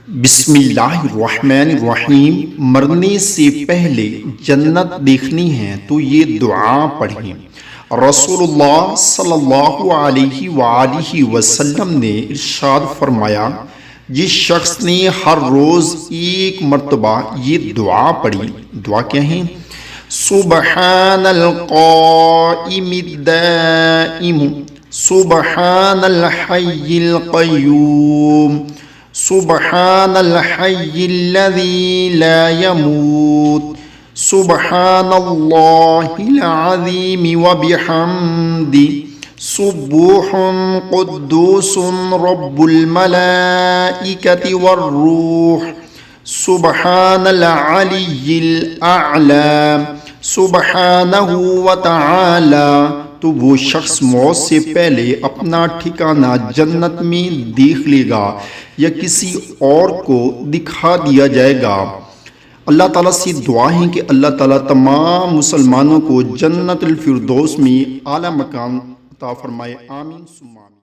बिस्मिल्लाहिर्रहमानिर्रहीम। मरने से पहले जन्नत देखनी है तो ये दुआ पढ़ें। रसूलुल्लाह सल्लल्लाहु अलैहि वसल्लम ने इरशाद फरमाया, जिस शख्स ने हर रोज़ एक मर्तबा ये दुआ पढ़ी, दुआ क्या है? सुबहानल क़ाइमिद दाइम, सुबहानल हय्यिल क़य्यूम, सुबहानल हय्यिल्लज़ी ला यमूत, सुबहानल्लाहिल अज़ीम व बिहम्दि, सुब्बूहुन कुद्दूसुन रब्बुल मलाइकति वर्रूह, सुबहानल अलिय्यिल अअला, सुबहानहु व तआला। तो वो शख्स मौत से पहले अपना ठिकाना जन्नत में देख लेगा या किसी और को दिखा दिया जाएगा। अल्लाह ताला से दुआ है कि अल्लाह ताला तमाम मुसलमानों को जन्नतुल फिरदौस में आला मकाम अता फरमाए। आमीन सुम्मा आमीन।